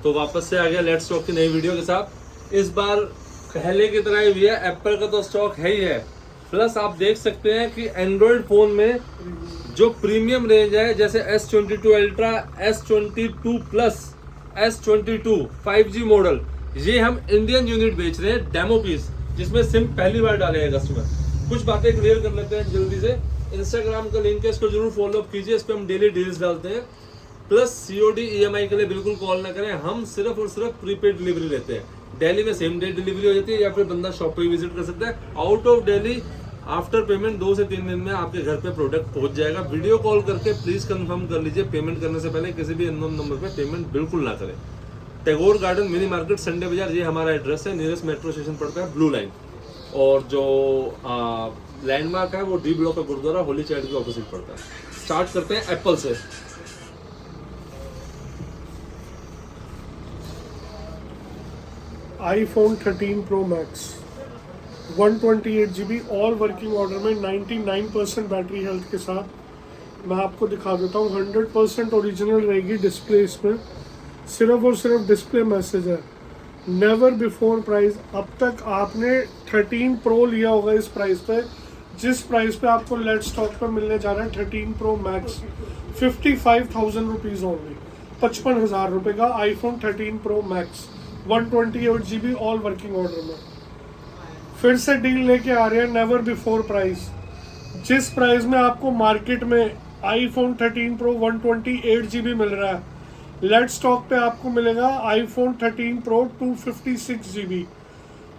तो वापस से आ गया लेट्स स्टॉक की नई वीडियो के साथ। इस बार पहले की तरह ही भैया एप्पल का तो स्टॉक है ही है, प्लस आप देख सकते हैं कि एंड्रॉयड फोन में जो प्रीमियम रेंज है जैसे S22 ultra, S22 plus, S22 5G model, ये हम इंडियन यूनिट बेच रहे हैं डेमो पीस, जिसमें सिम पहली बार डालेगा कस्टमर। कुछ बातें क्लियर कर लेते हैं जल्दी से। इंस्टाग्राम का लिंक है, इसको जरूर फॉलो अप कीजिए, इस पर हम डेली डील्स डालते हैं। प्लस COD EMI के लिए बिल्कुल कॉल ना करें, हम सिर्फ और सिर्फ प्रीपेड डिलीवरी लेते हैं। दिल्ली में सेम डे डिलीवरी हो जाती है, या फिर बंदा शॉप पे विजिट कर सकता है। Out of Delhi after payment 2 से 3 दिन में आपके घर पे प्रोडक्ट पहुंच जाएगा। वीडियो कॉल करके प्लीज कंफर्म कर लीजिए, पेमेंट करने से पहले किसी भी अननोन नंबर पे पेमेंट बिल्कुल ना करें। Tagore garden mini market Sunday बाजार, ये हमारा एड्रेस है। नियरेस्ट मेट्रो स्टेशन पड़ता है ब्लू लाइन, और जो लैंडमार्क है वो D ब्लॉक का गुरुद्वारा होली चाइल्ड के ऑपोजिट पड़ता है। स्टार्ट करते हैं एप्पल से। iPhone 13 Pro Max 128GB all working order में 99% बैटरी हेल्थ के साथ मैं आपको दिखा देता हूँ। 100% ओरिजिनल रहेगी डिस्प्ले इसमें, सिर्फ और सिर्फ डिस्प्ले मैसेज है। Never before price. अब तक आपने 13 Pro लिया होगा इस प्राइस पे, जिस प्राइस पे आपको लेट स्टॉक पे मिलने जा रहा है 13 Pro Max 55,000 रुपीज़ ओनली, 55,000 रुपये का iPhone 13 Pro Max 128GB all working order में। फिर से डील लेके आ रहे हैं नेवर बिफोर प्राइस। जिस प्राइस में आपको मार्केट में iPhone 13 Pro 128GB मिल रहा है, लेट स्टॉक पे आपको मिलेगा iPhone 13 Pro 256GB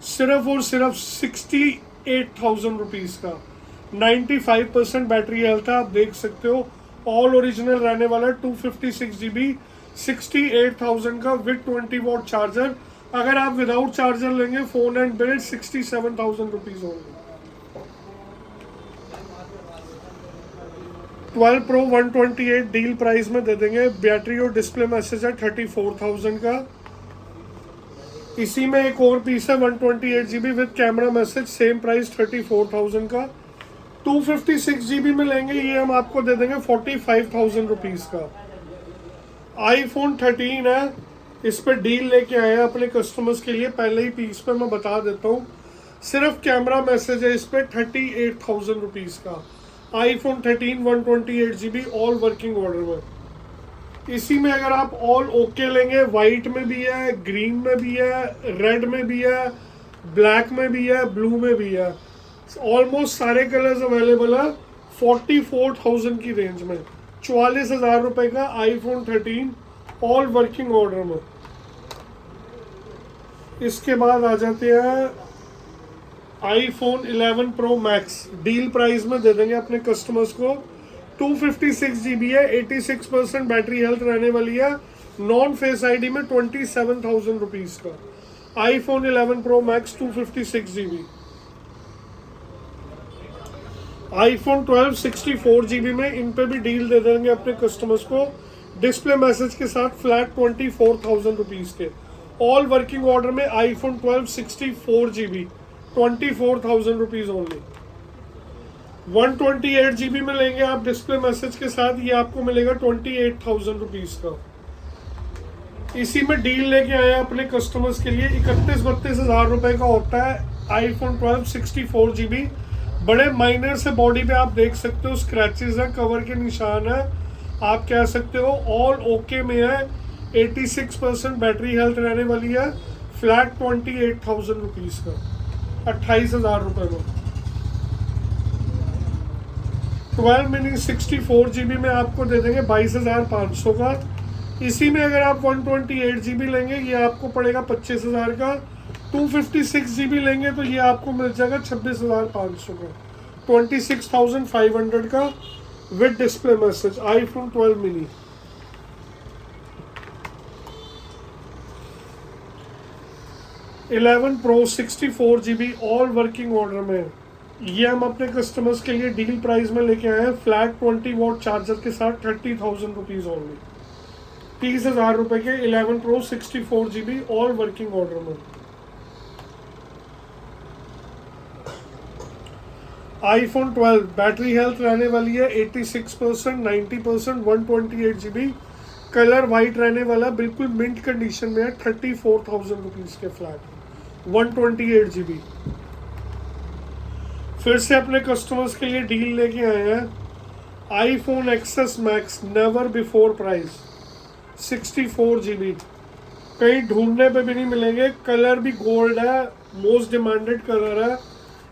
सिर्फ और सिर्फ 68,000 रुपीज़ का। 95% बैटरी हेल्थ है, आप देख सकते हो। ऑल ओरिजिनल रहने वाला 256GB 68,000 का विद 20 वॉट चार्जर। अगर आप विदाउट चार्जर लेंगे फोन एंड बिल्ड 67,000 रुपीज़ होंगे। 12 Pro 128 डील प्राइस में दे देंगे। बैटरी और डिस्प्ले मैसेज है 34,000 का। इसी में एक और पीस है 128GB with camera message, same price 34,000 का। 256GB में लेंगे, ये हम आपको दे देंगे 45,000 रुपीज़ का। iPhone 13 है, इस पर डील लेके आए हैं अपने कस्टमर्स के लिए। पहले ही पीस पे मैं बता देता हूँ, सिर्फ कैमरा मैसेज है इस पर 38,000 रुपीज़ का। iPhone 13 128GB all working order में। इसी में अगर आप ऑल ओके लेंगे, वाइट में भी है, ग्रीन में भी है, रेड में भी है, ब्लैक में भी है, ब्लू में भी है, ऑलमोस्ट सारे कलर्स अवेलेबल है 44,000 की रेंज में। 44,000 रुपये का iPhone 13 ऑल वर्किंग ऑर्डर में। इसके बाद आ जाते हैं iPhone 11 Pro Max, deal price में दे देंगे अपने कस्टमर्स को। 256GB है, 86% बैटरी हेल्थ रहने वाली है, नॉन फेस ID में 27,000 रुपीज़ का iPhone 11 Pro Max 256GB। iPhone 12 64GB में इन पे भी डील दे देंगे अपने कस्टमर्स को, डिस्प्ले मैसेज के साथ फ्लैट 24,000 रुपीज़ के। ऑल वर्किंग ऑर्डर में iPhone 12 64GB 24,000 rupees only. 128GB में लेंगे आप डिस्प्ले मैसेज के साथ, ये आपको मिलेगा 28,000 रुपीज़ का। इसी में डील लेके आए हैं अपने कस्टमर्स के लिए, 31-32 हज़ार रुपये का होता है iPhone 12 64GB। बड़े माइनर से बॉडी पे आप देख सकते हो स्क्रैचेस है, कवर के निशान है, आप कह सकते हो ऑल ओके में है। 86% बैटरी हेल्थ रहने वाली है, फ्लैट 28,000 रुपीज़ का, 28,000 रुपये में। 12 मिनी 64GB में आपको दे देंगे 22,500 का। इसी में अगर आप 128GB लेंगे, ये आपको पड़ेगा 25,000 का। 256GB लेंगे तो ये आपको मिल जाएगा 26,500 का, 26,500 का with display message iPhone 12 mini. Eleven Pro 64GB all working order में, ये हम अपने कस्टमर्स के लिए डील प्राइस में लेके आए हैं, फ्लैट 20 वॉट चार्जर के साथ 30,000 रुपीज़ ओनली। 30,000 रुपये के 11 Pro 64GB all working order में। iPhone 12 बैटरी हेल्थ रहने वाली है 86%, 90%, 128GB कलर वाइट रहने वाला, बिल्कुल मिंट कंडीशन में है, 34,000 रुपीज़ के फ्लैट, 128 GB। फिर से अपने कस्टमर्स के लिए डील लेके आए हैं, iPhone XS max never before price, 64 GB। कहीं ढूंढने पे भी नहीं मिलेंगे, कलर भी गोल्ड है, मोस्ट डिमांडेड कलर है,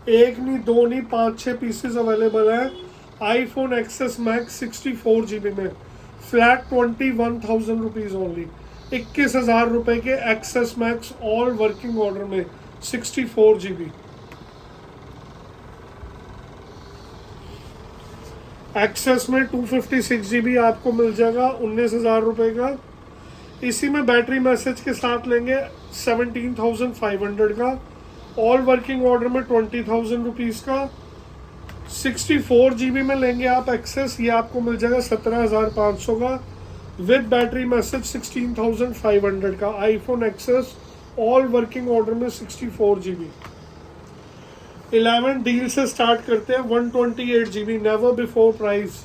एक नहीं दो नहीं 5-6 पीसेस अवेलेबल है। आईफोन एक्सेस मैक्स 64 GB में, फ्लैट 21,000 रुपीज़ ओनली, 21,000 रुपये के XS Max all working order में, 64 GB। एक्सेस में 256 GB आपको मिल जाएगा 19,000 रुपये का। इसी में बैटरी मैसेज के साथ लेंगे 17,500 का, ऑल वर्किंग ऑर्डर में 20,000 रुपीज़ का। 64 GB में लेंगे आप एक्सेस, ये आपको मिल जाएगा 17,500 का, विद बैटरी मैसेज 16,500 का। IPhone access all working order में 64 GB। 11 डील से स्टार्ट करते हैं, 128 GB नेवर बिफोर प्राइस।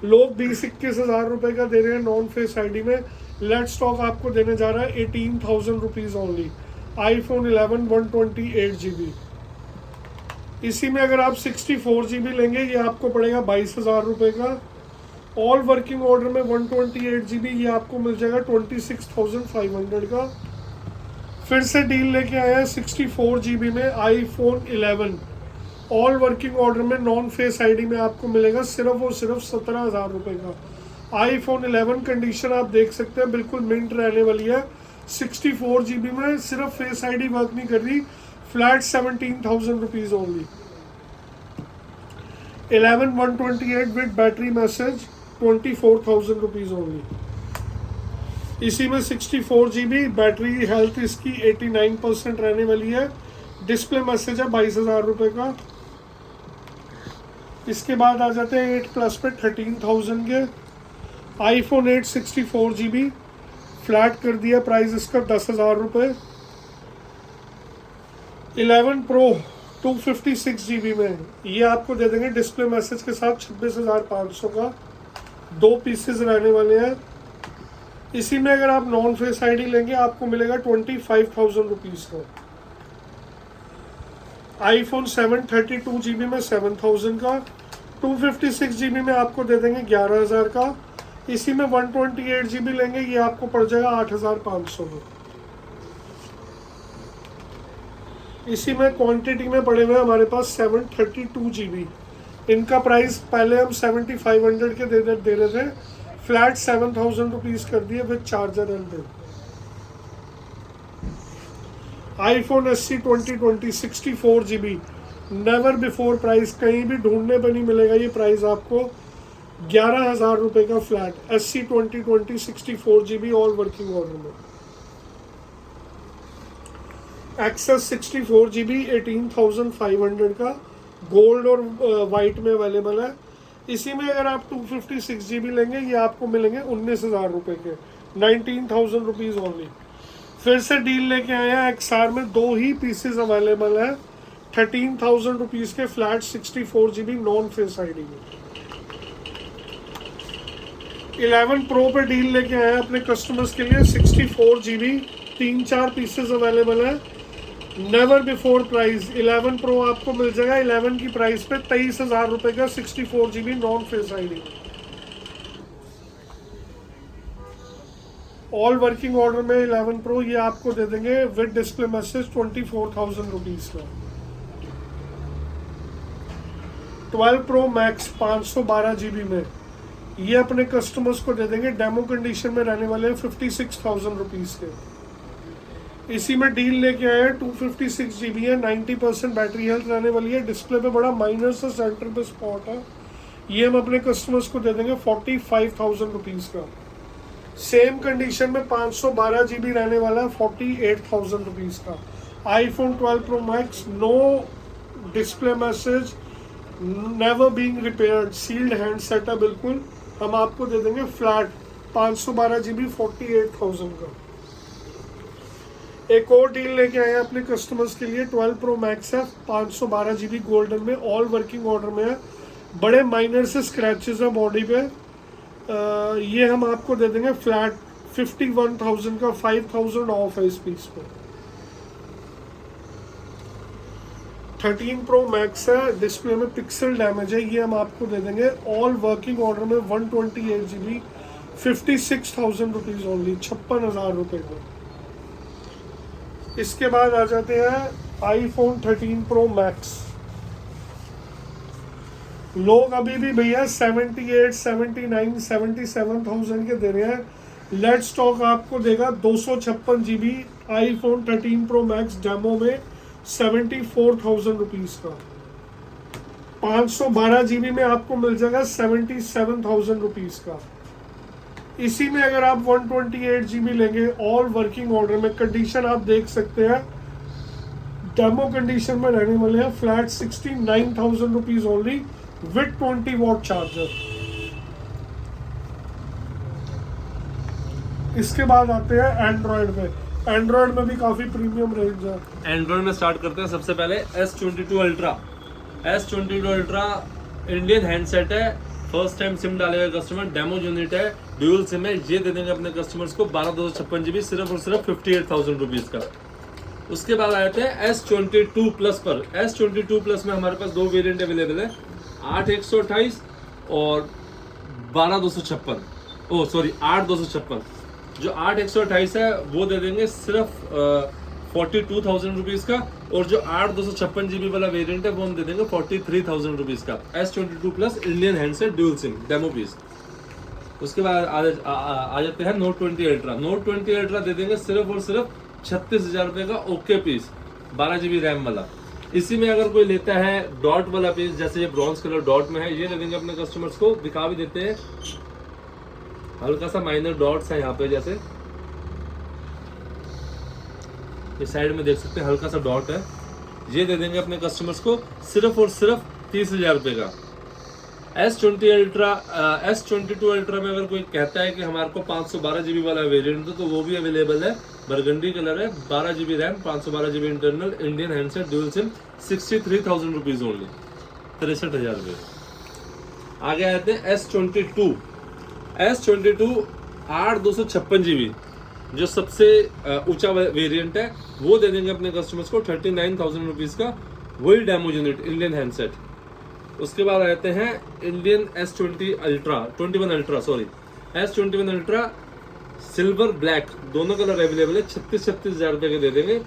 लोग 20-21 हज़ार रुपये का दे रहे हैं नॉन फेस आईडी में, लेट स्टॉक आपको देने जा रहा है 18,000 रुपीज़ ओनली। IPhone 11 128 GB। इसी में अगर आप 64 GB लेंगे, ये आपको पड़ेगा 22,000 रुपये का। ऑल वर्किंग ऑर्डर में 128 GB, ये आपको मिल जाएगा 26,500 का। फिर से डील लेके आया है 64 GB में आईफोन 11, ऑल वर्किंग ऑर्डर में नॉन फेस आईडी में आपको मिलेगा सिर्फ और सिर्फ 17,000 रुपये का। आईफोन 11 कंडीशन आप देख सकते हैं, बिल्कुल मिंट रहने वाली है, 64 GB में, सिर्फ फेस आईडी वर्क नहीं कर रही, flat 17,000 rupees only. 11 128 with battery message 24,000 rupees only. इसी में 64 GB, बैटरी हेल्थ इसकी 89% रहने वाली है, डिस्प्ले मैसेज है 22,000 रुपये का। इसके बाद आ जाते हैं 8 प्लस पे 13,000 के आईफोन 8 64 GB, फ्लैट कर दिया प्राइस इसका 10,000 रुपये। 11 प्रो 256 GB में, ये आपको दे देंगे डिस्प्ले मैसेज के साथ 26,500 का, 2 पीसेस रहने वाले हैं। इसी में अगर आप नॉन फेस आईडी लेंगे आपको मिलेगा 25,000 रुपीज़ का। आईफोन 7 32 GB में 7,000 का, 256 GB में आपको दे देंगे 11,000 का। इसी में 128 GB लेंगे, ये आपको पड़ जाएगा 8,500 में। इसी में क्वांटिटी में पड़े हुए हमारे पास 732 GB, इनका प्राइस पहले हम 7,500 के दे रहे थे, फ्लैट 7,000 रुपीज़ कर दिए with charger and bill. IPhone SE 2020 64 GB never before price, कहीं भी ढूंढने पर नहीं मिलेगा ये प्राइस आपको, 11,000 रुपये का flat. SE 2020 64 GB all working order में। एक्सेस 64 GB 18,500 का, गोल्ड और वाइट में अवेलेबल है। इसी में अगर आप 256 GB लेंगे, ये आपको मिलेंगे 19,000 रुपये के, 19,000 रुपीज़ ओनली। फिर से डील लेके आए हैं, XR में 2 ही पीसेस अवेलेबल है, 13,000 रुपीज़ के, flat 64 GB non face ID में। 11 प्रो पे डील लेके आए हैं अपने कस्टमर्स के लिए, 64 GB, 3-4 पीसेस अवेलेबल है, नेवर बिफोर प्राइस। 11 प्रो आपको मिल जाएगा 11 की प्राइस पे 23,000 रुपये का, 64 GB non face ID. All working order में 11 प्रो, ये आपको दे देंगे विद डिस्प्ले मैसेज 24,000 रुपीज़ का। 12 प्रो मैक्स 512 GB में, ये अपने कस्टमर्स को दे देंगे, डेमो कंडीशन में रहने वाले हैं, 56,000 रुपीज़ के। इसी में डील लेके आए हैं, 256 GB है, 90% बैटरी हेल्थ रहने वाली है, डिस्प्ले पे बड़ा माइनर सा सेंटर पे स्पॉट है, ये हम अपने कस्टमर्स को दे देंगे 45,000 रुपीज़ का। सेम कंडीशन में 512 GB रहने वाला है, 48,000 रुपीज़ का। IPhone 12 Pro Max, no display message, never being repaired, sealed handset है बिल्कुल, हम आपको दे देंगे फ्लैट 512 GB 48,000 का। एक और डील लेके आए हैं अपने कस्टमर्स के लिए, 12 प्रो मैक्स है, 512 GB गोल्डन में, ऑल वर्किंग ऑर्डर में है, बड़े माइनर से स्क्रैचेस हैं बॉडी पे, ये हम आपको दे देंगे फ्लैट 51,000 का, 5,000 ऑफ है इस पीस पे। 13 प्रो मैक्स है, डिस्प्ले में पिक्सल डैमेज है, ये हम आपको दे देंगे ऑल वर्किंग ऑर्डर में 128 GB 56,000 रुपीज़ ओनली, 56,000 रुपये में। इसके बाद आ जाते हैं आईफोन 13 प्रो मैक्स। लोग अभी भी भैया 78, 79, 77,000 के दे रहे हैं। लेट स्टॉक आपको देगा 256 GB iPhone 13 pro max demo में 74,000 रुपीज़ का। 512 GB में आपको मिल जाएगा 77,000 रुपीज़ का। इसी में अगर आप 128 GB लेंगे ऑल वर्किंग ऑर्डर में, कंडीशन आप देख सकते हैं डेमो कंडीशन में रहने वाले हैं, flat 69,000 rupees only with 20 watt charger. इसके बाद आते हैं एंड्रॉयड में। एंड्रॉयड में भी काफ़ी प्रीमियम रेंज है। एंड्रॉयड में स्टार्ट करते हैं सबसे पहले S22 ultra. S22 ultra Indian handset है, फर्स्ट टाइम सिम डालेगा कस्टमर, डेमो यूनिट है, ड्यूल सिम है। ये दे देंगे अपने कस्टमर्स को 12,256 GB सिर्फ और सिर्फ 58,000 रुपीज़ का। उसके बाद आते हैं S22 प्लस पर। S22 प्लस में हमारे पास दो वेरिएंट अवेलेबल है, 8/128 और 12,256, 8,256। जो 8/128 है वो दे देंगे सिर्फ 42,000 रुपीज़ का, और जो 8,256 GB वाला वेरिएंट है वो हम दे देंगे 43,000 रुपीज़ का। S22 plus Indian handset dual SIM demo piece. उसके बाद आ जाते हैं Note 20 अल्ट्रा। Note 20 अल्ट्रा दे देंगे सिर्फ और सिर्फ 36,000 रुपये का ओके पीस, 12 GB रैम वाला। इसी में अगर कोई लेता है डॉट वाला पीस, जैसे ये ब्रॉन्ज कलर डॉट में है, ये दे देंगे अपने कस्टमर्स को, दिखा भी देते हैं, हल्का सा माइनर डॉट्स है यहाँ पे, जैसे ये साइड में देख सकते हैं हल्का सा डॉट है। ये दे देंगे अपने कस्टमर्स को सिर्फ और सिर्फ 30,000 रुपये का। S22 अल्ट्रा में अगर कोई कहता है कि हमारे को 512 GB वाला वेरिएंट तो वो भी अवेलेबल है, बरगंडी कलर है, 12 GB RAM, 512 GB internal, Indian handset dual SIM, 63,000 rupees only, 63,000 रुपये। आगे आते हैं S22 8/256 GB, जो सबसे ऊंचा वेरिएंट है, वो दे देंगे अपने कस्टमर्स को 39,000 रुपीज़ का, वही डेमो यूनिट इंडियन हैंडसेट। उसके बाद आते हैं Indian S21 ultra silver black, दोनों कलर अवेलेबल है, 36,000 रुपये के दे देंगे,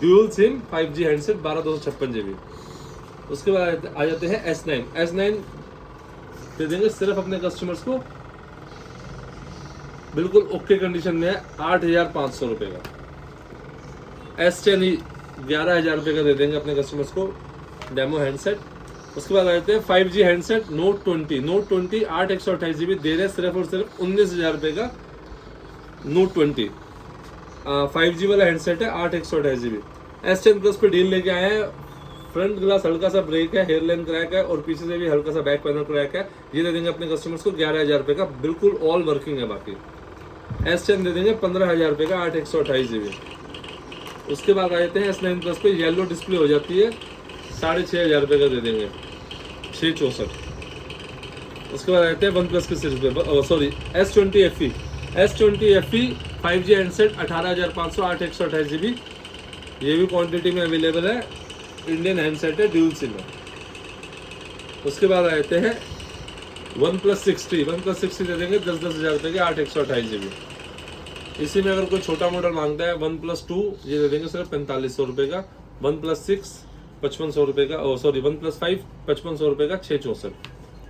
dual SIM 5G handset, 12,256 GB। उसके बाद आ जाते हैं S9 दे देंगे सिर्फ अपने कस्टमर्स को, बिल्कुल ओके कंडीशन में है, 8,500 रुपये का। S10 11,000 रुपये का दे देंगे अपने कस्टमर्स को, डेमो हैंडसेट। उसके बाद आ जाते हैं 5G हैंडसेट Note 20 8/128 GB दे रहे हैं सिर्फ और सिर्फ 19,000 रुपये का। Note 20 5G वाला हैंडसेट है, 8/128 GB। S10 प्लस पे डील लेके आए हैं, फ्रंट ग्लास हल्का सा ब्रेक है, हेयर लाइन क्रैक है, और पीछे से भी हल्का सा बैक पैनल क्रैक है। ये दे देंगे अपने कस्टमर्स को 11,000 रुपये का, बिल्कुल ऑल वर्किंग है। बाकी S10 दे देंगे 15,000 रुपये का, 8/128 GB। उसके बाद आ जाते हैं S9 प्लस पे, येलो डिस्प्ले हो जाती है, 6,500 रुपये का दे देंगे, 664। उसके बाद आ जाते हैं OnePlus की सीरीज पे, S20 FE 5G handset 18,500, 8/128 GB। ये भी क्वांटिटी में अवेलेबल है, इंडियन हैंडसेट है, ड्यूल सिम है। उसके बाद आ जाते हैं OnePlus 60 दे देंगे 10,000 रुपये के, 8/128 GB। इसी में अगर कोई छोटा मॉडल मांगता है OnePlus 2, ये दे देंगे सिर्फ 4,500 रुपये का। OnePlus 6 5500 रुपये का, OnePlus 5 5500 रुपये का, 664।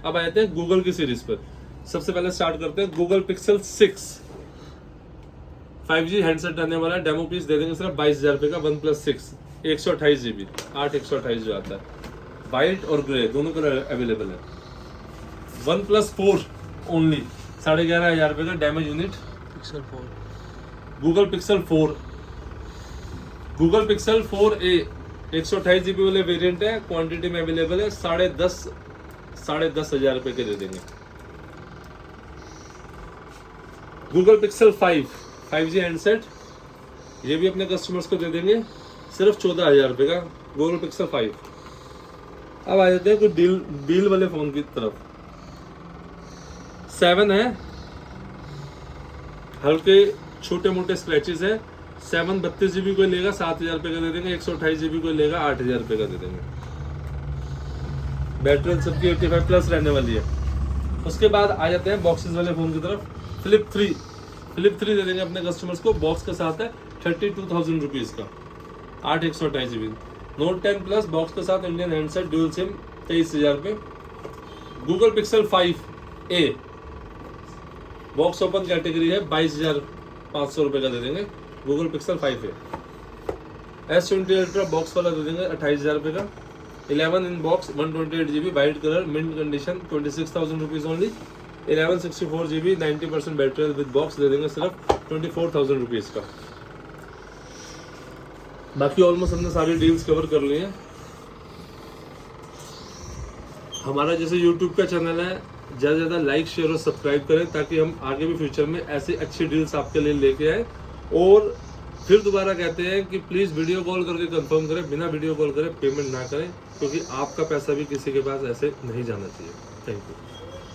अब आ जाते हैं गूगल की सीरीज पर। सबसे पहले स्टार्ट करते हैं गूगल पिक्सल 6 5G हैंडसेट रहने वाला है, डेमो पीस दे देंगे सिर्फ 22,000 रुपये का। OnePlus 6 128 GB 8/128 जो आता है, वाइट और ग्रे दोनों कलर अवेलेबल है। OnePlus 4 ओनली 11,500 रुपये का, damage unit Google pixel 4a 128 GB वाले वेरिएंट है, क्वांटिटी में अवेलेबल है, 10,500 रुपये के दे देंगे। गूगल पिक्सल 5 5G हैंडसेट, ये भी अपने कस्टमर्स को दे देंगे सिर्फ 14,000 रुपये का, गूगल पिक्सल 5। अब आ जाते हैं कुछ डील वाले फ़ोन की तरफ। 7 है, हल्के छोटे मोटे स्क्रैचेस है। 7 32 GB कोई लेगा 7,000 रुपये का दे देंगे, 128 GB कोई लेगा 8,000 रुपये का दे देंगे। बैटरी सबकी 85 प्लस रहने वाली है। उसके बाद आ जाते हैं बॉक्सेस वाले फोन की तरफ। फ्लिप 3 दे देंगे अपने कस्टमर्स को, बॉक्स के साथ है 32,000 रुपीज़ का, 8 128 GB। नोट 10 प्लस बॉक्स के साथ इंडियन हैंडसेट ड्यूल सिम 23,000 रुपये। Google pixel 5a box open category है, 22,500 रुपये का दे देंगे Google pixel 5a। S20 ultra box वाला दे देंगे 28,000 रुपये का। 11 in box 128 GB white colour mint condition 26,000 rupees only. 11 64 GB 90% battery with box दे देंगे सिर्फ 24,000 रुपीज़ का। बाकी ऑलमोस्ट हमने सारी डील्स कवर कर ली हैं। हमारा जैसे यूट्यूब का चैनल है, ज़्यादा से ज़्यादा लाइक शेयर और सब्सक्राइब करें ताकि हम आगे भी फ्यूचर में ऐसे अच्छी डील्स आपके लिए लेके आए। और फिर दोबारा कहते हैं कि प्लीज़ वीडियो कॉल करके कंफर्म करें, बिना वीडियो कॉल करें पेमेंट ना करें, क्योंकि आपका पैसा भी किसी के पास ऐसे नहीं जाना चाहिए। Thank you.